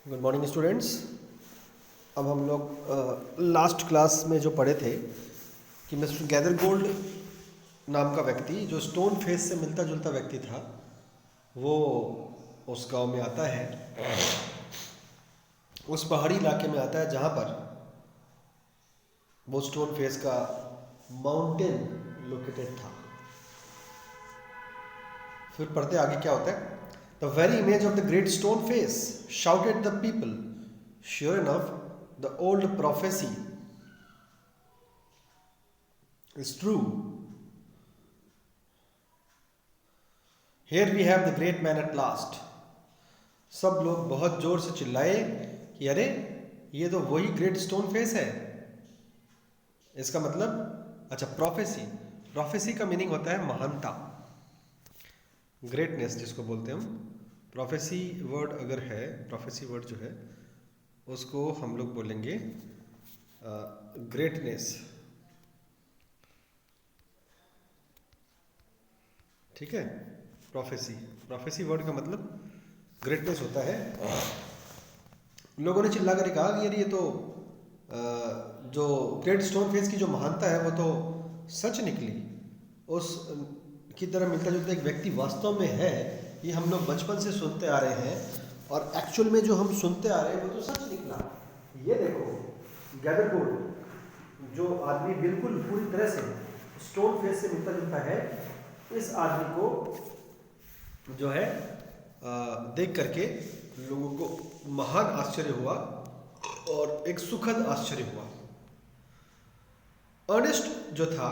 Good morning students. अब हम लोग लास्ट क्लास में जो पढ़े थे कि मिस्टर गैदरगोल्ड नाम का व्यक्ति जो स्टोन फेस से मिलता जुलता व्यक्ति था, वो उस गांव में आता है, उस पहाड़ी इलाके में आता है जहाँ पर वो स्टोन फेस का माउंटेन लोकेटेड था। फिर पढ़ते आगे क्या होता है। The very image of the great stone face shouted the people, sure enough the old prophecy is true. Here we have the great man at last. सब लोग बहुत जोर से चिल्लाए कि अरे ये तो वही ग्रेट स्टोन फेस है। इसका मतलब अच्छा, प्रोफेसी का मीनिंग होता है महानता, ग्रेटनेस जिसको बोलते हैं हम। प्रोफेसी वर्ड अगर है, प्रोफेसी वर्ड जो है उसको हम लोग बोलेंगे ग्रेटनेस। ठीक है, प्रोफेसी वर्ड का मतलब ग्रेटनेस होता है। लोगों ने चिल्ला कर कहा कि यार ये तो जो ग्रेट स्टोन फेस की जो महानता है वो तो सच निकली। उस की तरह मिलता जुलता एक व्यक्ति वास्तव में है, ये हम लोग बचपन से सुनते आ रहे हैं और एक्चुअल में जो हम सुनते आ रहे हैं वो तो सच निकला। ये देखो गैदरगोल्ड जो आदमी बिल्कुल पूरी तरह से स्टोन फेस से मिलता जुलता है, इस आदमी को जो है देख करके लोगों को महान आश्चर्य हुआ और एक सुखद आश्चर्य हुआ। अर्नेस्ट जो था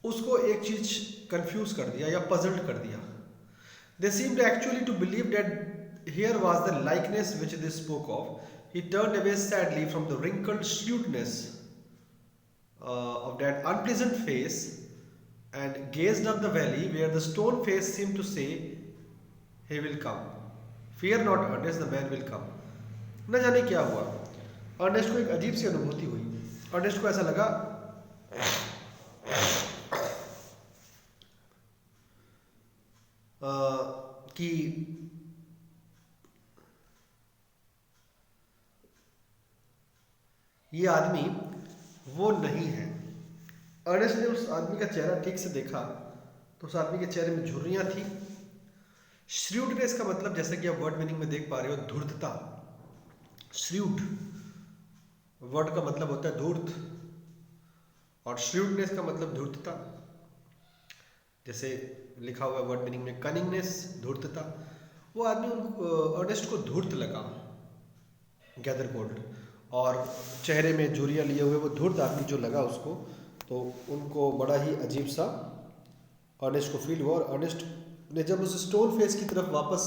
उसको एक चीज कंफ्यूज कर दिया या पजल्ड कर दिया। They seemed actually to believe that here was the likeness which they spoke of. He turned away sadly from the wrinkled shrewdness of that unpleasant face and gazed up the valley where the stone face seemed to say, he will come. Fear not, Ernest, the man will come. न जाने क्या हुआ, Ernest को एक अजीब सी अनुभूति हुई। Ernest को ऐसा लगा कि ये आदमी वो नहीं है। अर्नेस्ट ने उस आदमी का चेहरा ठीक से देखा तो उस आदमी के चेहरे में झुर्रियां थी। श्रूडनेस का मतलब जैसे कि आप वर्ड मीनिंग में देख पा रहे हो, धूर्तता। श्रूड वर्ड का मतलब होता है धूर्त और श्रूडनेस का मतलब धूर्तता। जैसे लिखा हुआ वर्ड मीनिंग में कनिंगनेस, धूर्तता। वो आदमी अर्नेस्ट को धूर्त लगा, गैदरगोल्ड, और चेहरे में झुर्रियां लिए हुए वो धूर्त आदमी जो लगा उसको, तो उनको बड़ा ही अजीब सा अर्नेस्ट को फील हुआ। और अर्नेस्ट ने जब उस स्टोन फेस की तरफ वापस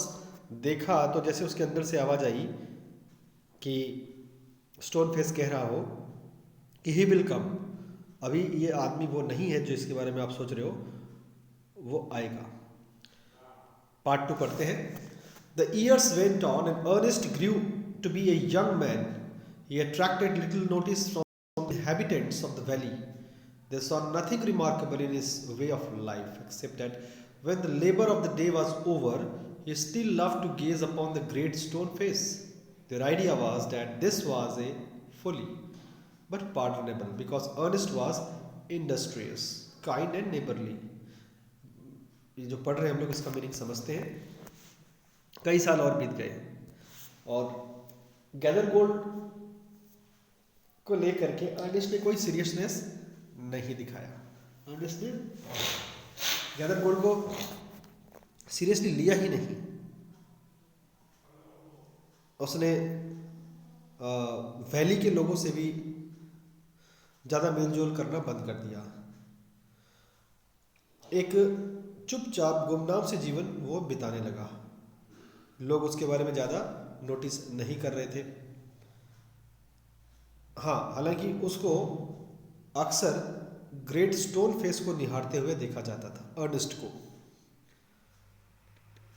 देखा तो जैसे उसके अंदर से आवाज आई कि स्टोन फेस कह रहा हो कि ही विल कम। अभी ये आदमी वो नहीं है जो इसके बारे में आप सोच रहे हो, वो आएगा। पार्ट 2 पढ़ते हैं। The years went on and Ernest grew to be a young man. He attracted little notice from the inhabitants of the valley. They saw nothing remarkable in his way of life except that when the labor of the day was over, he still loved to gaze upon the great stone face. Their idea was that this was a folly, but pardonable because Ernest was industrious, kind and neighborly. ये जो पढ़ रहे हैं हम लोग इसका meaning समझते हैं। कई साल और बीत गए और गैदरगोल्ड को लेकर के अर्नेस्ट ने कोई सीरियसनेस नहीं दिखाया। अर्नेस्ट ने गैदरगोल्ड को सीरियसली लिया ही नहीं। उसने वैली के लोगों से भी ज़्यादा मेलजोल करना बंद कर दिया। एक चुपचाप गुमनाम से जीवन वो बिताने लगा। लोग उसके बारे में ज़्यादा नोटिस नहीं कर रहे थे। हाँ, हालांकि उसको अक्सर ग्रेट स्टोन फेस को निहारते हुए देखा जाता था। अर्नेस्ट को,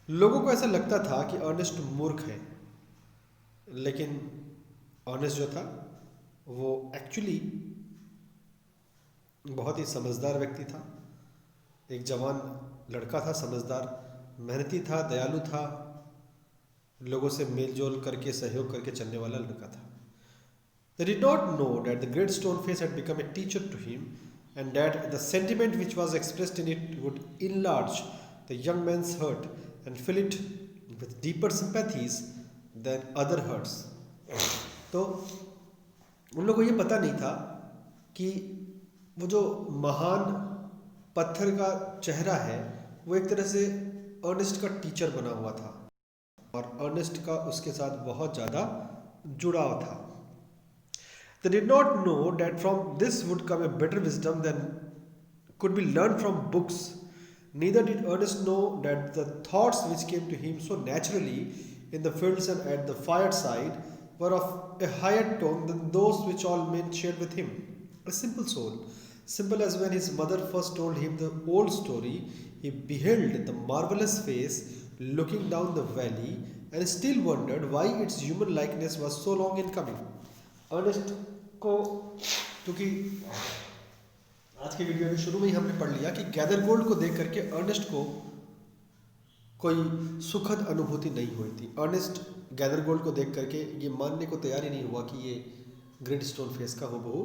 लोगों को ऐसा लगता था कि अर्नेस्ट मूर्ख है, लेकिन अर्नेस्ट जो था वो एक्चुअली बहुत ही समझदार व्यक्ति था। एक जवान लड़का था, समझदार, मेहनती था, दयालु था लोगों से मेल जोल करके सहयोग करके चलने वाला लड़का था। They did not know that the great stone face had become a teacher to him, and that the sentiment which was expressed in it would enlarge the young man's heart and fill it with deeper sympathies than other hearts. तो उन लोगों को ये पता नहीं था कि वो जो महान पत्थर का चेहरा है वो एक तरह से अर्नेस्ट का टीचर बना हुआ था और अर्नेस्ट का उसके साथ बहुत ज़्यादा जुड़ाव था। They did not know that from this would come a better wisdom than could be learned from books. Neither did Ernest know that the thoughts which came to him so naturally in the fields and at the fireside were of a higher tone than those which all men shared with him. A simple soul, simple as when his mother first told him the old story, he beheld the marvelous face looking down the valley and still wondered why its human likeness was so long in coming. Ernest को, क्योंकि आज के video में शुरू में ही हमने पढ़ लिया कि गैदरगोल्ड को देख करके अर्नेस्ट को कोई सुखद अनुभूति नहीं हुई थी। अर्नेस्ट गैदरगोल्ड को देख करके ये मानने को तैयार ही नहीं हुआ कि ये ग्रेट स्टोन फेस का हूबहू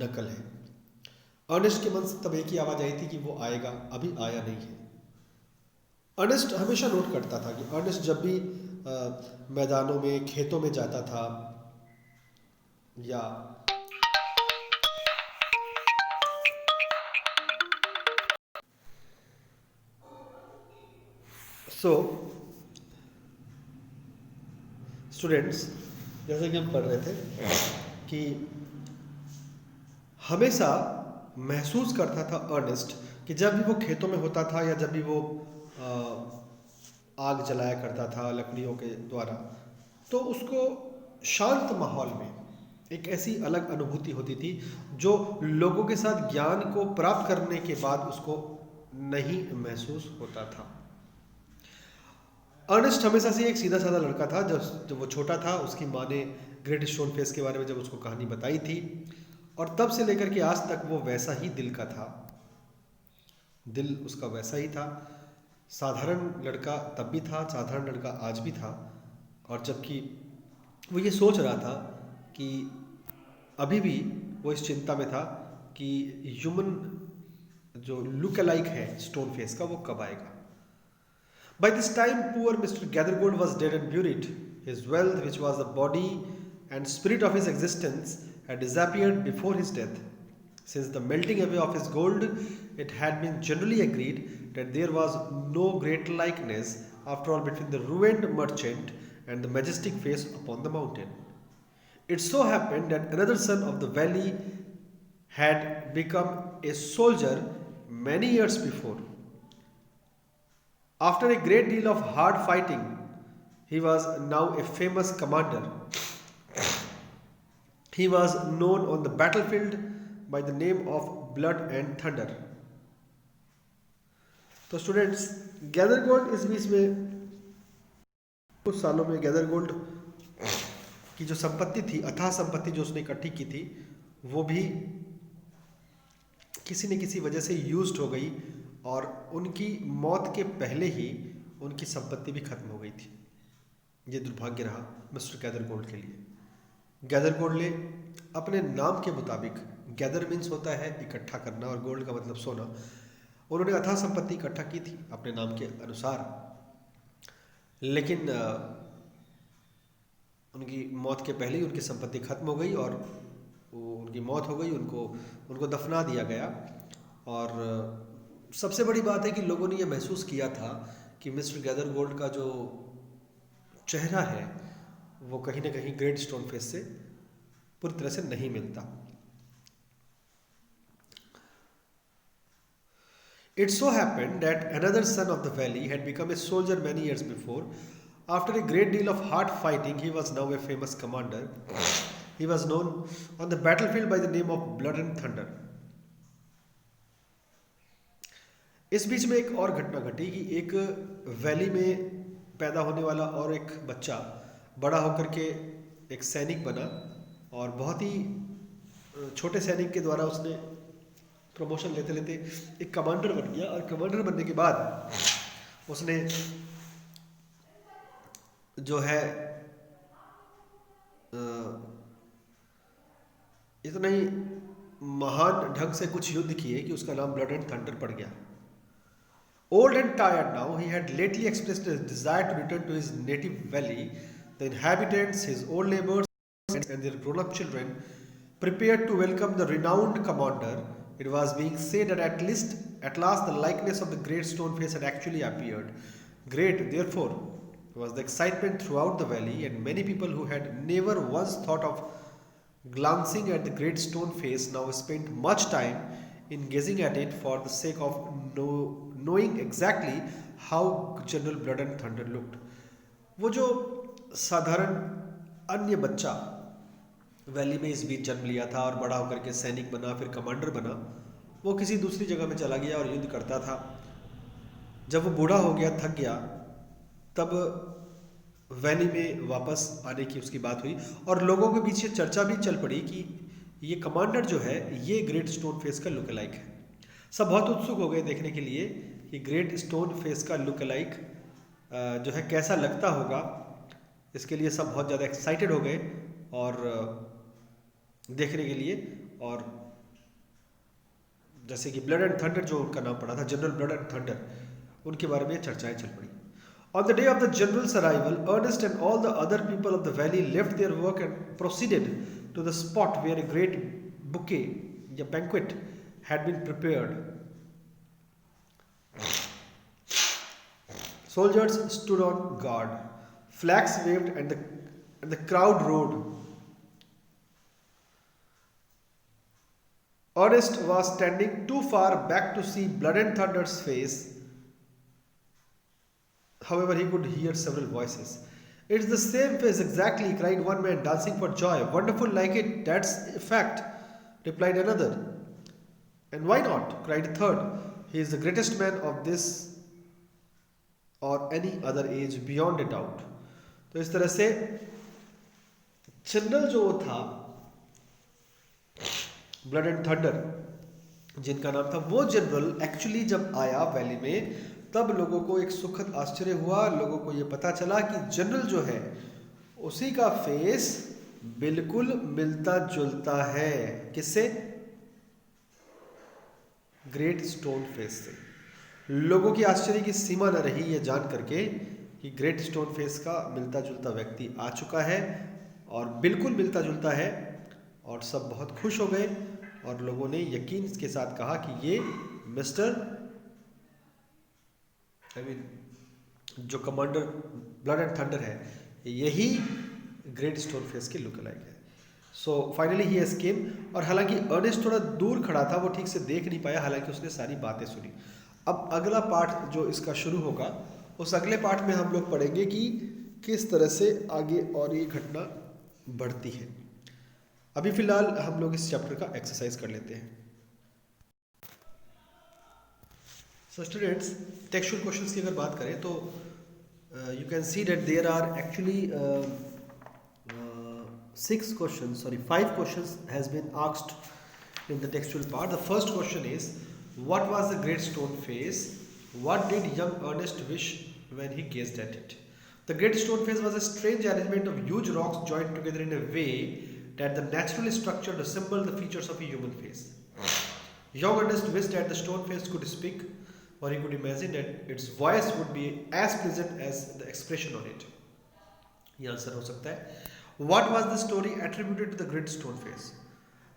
नकल है। अर्नेस्ट के मन से तब एक ही आवाज़ आई थी कि वो आएगा, अभी आया नहीं है। अर्नेस्ट हमेशा नोट करता था कि अर्नेस्ट जब भी मैदानों में, खेतों में जाता था या स्टूडेंट्स, जैसे कि हम पढ़ रहे थे कि हमेशा महसूस करता था अर्नेस्ट कि जब भी वो खेतों में होता था या जब भी वो आग जलाया करता था लकड़ियों के द्वारा, तो उसको शांत माहौल में एक ऐसी अलग अनुभूति होती थी जो लोगों के साथ ज्ञान को प्राप्त करने के बाद उसको नहीं महसूस होता था। अर्नेस्ट हमेशा से एक सीधा साधा लड़का था। जब वो छोटा था उसकी माँ ने ग्रेट स्टोन फेस के बारे में जब उसको कहानी बताई थी और तब से लेकर के आज तक वो वैसा ही दिल का था, दिल उसका वैसा ही था। साधारण लड़का तब भी था, साधारण लड़का आज भी था। और जबकि वो ये सोच रहा था कि अभी भी वो इस चिंता में था कि ह्यूमन जो लुक अलाइक है स्टोन फेस का वो कब आएगा। By this time poor Mr. Gathergold was dead and buried. His wealth, which was the body and spirit of his existence, had disappeared before his death. Since the melting away of his gold, it had been generally agreed that there was no great likeness after all between the ruined merchant and the majestic face upon the mountain. It so happened that another son of the valley had become a soldier many years before. After a great deal of hard fighting, he was now a famous commander. He was known on the battlefield by the name of Blood and Thunder. तो students, गैदरगोल्ड इस बीच में कुछ सालों में गैदरगोल्ड की जो संपत्ति थी, अथाह संपत्ति जो उसने इकट्ठी की थी, वो भी किसी न किसी वजह से यूज्ड हो गई और उनकी मौत के पहले ही उनकी संपत्ति भी खत्म हो गई थी। ये दुर्भाग्य रहा मिस्टर गैदरगोल्ड के लिए। गैदरगोल्ड ने अपने नाम के मुताबिक, गैदर मीन्स होता है इकट्ठा करना और गोल्ड का मतलब सोना, उन्होंने अथाह संपत्ति इकट्ठा की थी अपने नाम के अनुसार। लेकिन उनकी मौत के पहले ही उनकी संपत्ति खत्म हो गई और उनकी मौत हो गई, उनको दफना दिया गया। और सबसे बड़ी बात है कि लोगों ने यह महसूस किया था कि मिस्टर गैदरगोल्ड का जो चेहरा है वो कहीं ना कहीं ग्रेट स्टोन फेस से पूरी तरह से नहीं मिलता। It so happened that another son of the valley had become a soldier many years before. After a great deal of hard fighting, he was now a famous commander. He was known on the battlefield by the name of Blood and Thunder. इस बीच में एक और घटना घटी कि एक valley में पैदा होने वाला और एक बच्चा बड़ा होकर के एक सैनिक बना और बहुत ही छोटे सैनिक के द्वारा उसने प्रमोशन लेते लेते एक कमांडर बन गया। और कमांडर बनने के बाद उसने जो है अ, इतना ही महान ढंग से कुछ युद्ध किए कि उसका नाम ब्लड एंड थंडर पड़ गया। Old and tired now, he had lately expressed a desire to return to his native valley. The inhabitants, his old neighbors, and their grown up children prepared to welcome the renowned commander. It was being said that at last, the likeness of the great stone face had actually appeared. Great, therefore, was the excitement throughout the valley, and many people who had never once thought of glancing at the great stone face now spent much time in gazing at it for the sake of knowing exactly how General Blood and Thunder looked. वो जो साधारण अन्य बच्चा valley में इस बीच जन्म लिया था और बड़ा होकर के सैनिक बना, फिर कमांडर बना, वो किसी दूसरी जगह में चला गया और युद्ध करता था। जब वो बूढ़ा हो गया, थक गया, तब वैली में वापस आने की उसकी बात हुई और लोगों के बीच ये चर्चा भी चल पड़ी कि ये कमांडर जो है ये ग्रेट स्टोन फेस का लुक अलाइक है। सब बहुत उत्सुक हो गए देखने के लिए कि ग्रेट स्टोन फेस का लुक अलाइक जो है कैसा लगता होगा। इसके लिए सब बहुत ज़्यादा एक्साइटेड हो गए और देखने के लिए। और जैसे कि ब्लड एंड थंडर जो उनका नाम पड़ा था, जनरल ब्लड एंड थंडर, उनके बारे में चर्चाएं चल पड़ी। On the day of the general's arrival, Ernest and all the other people of the valley left their work and proceeded to the spot where a great bouquet, a banquet, had been prepared. Soldiers stood on guard, flags waved, and the crowd roared. Ernest was standing too far back to see Blood and Thunder's face. However, he could hear several voices. It's the same face exactly, cried one man, dancing for joy. Wonderful like it, that's a fact, replied another. And why not, cried a third. He is the greatest man of this or any other age beyond a doubt. तो इस तरह से general जो था blood and thunder जिनका नाम था, वो जनरल एक्चुअली जब आया वैली में तब लोगों को एक सुखद आश्चर्य हुआ। लोगों को ये पता चला कि जनरल जो है उसी का फेस बिल्कुल मिलता जुलता है। किससे? ग्रेट स्टोन फेस से। लोगों की आश्चर्य की सीमा न रही ये जान करके कि ग्रेट स्टोन फेस का मिलता जुलता व्यक्ति आ चुका है और बिल्कुल मिलता जुलता है। और सब बहुत खुश हो गए और लोगों ने यकीन के साथ कहा कि ये मिस्टर जो कमांडर ब्लड एंड थंडर है यही ग्रेट स्टोन फेस के लुक अलाइक है। So finally he escape. और हालांकि अर्नेस्ट थोड़ा दूर खड़ा था, वो ठीक से देख नहीं पाया, हालांकि उसने सारी बातें सुनी। अब अगला पार्ट जो इसका शुरू होगा, उस अगले पार्ट में हम लोग पढ़ेंगे कि किस तरह से आगे और ये घटना बढ़ती है। अभी फिलहाल हम लोग इस चैप्टर का एक्सरसाइज कर लेते हैं। सो स्टूडेंट्स, टेक्सचुअल क्वेश्चंस की अगर बात करें तो you can see that there are actually 5 questions has been asked in the textual part. The first question is, what was the great stone face? What did young Ernest wish when he gazed at it? The great stone face was a strange arrangement of huge rocks joined together in a way that the natural structure resembled the features of a human face. Young Ernest wished that the stone face could speak, or he could imagine that its voice would be as pleasant as the expression on it. ये answer हो सकता है। What was the story attributed to the great stone face?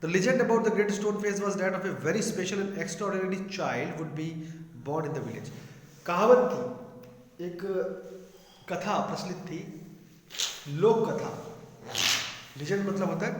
The legend about the great stone face was that of a very special and extraordinary child would be born in the village. कहावत थी, एक कथा प्रचलित थी, लोक कथा। Legend मतलब होता है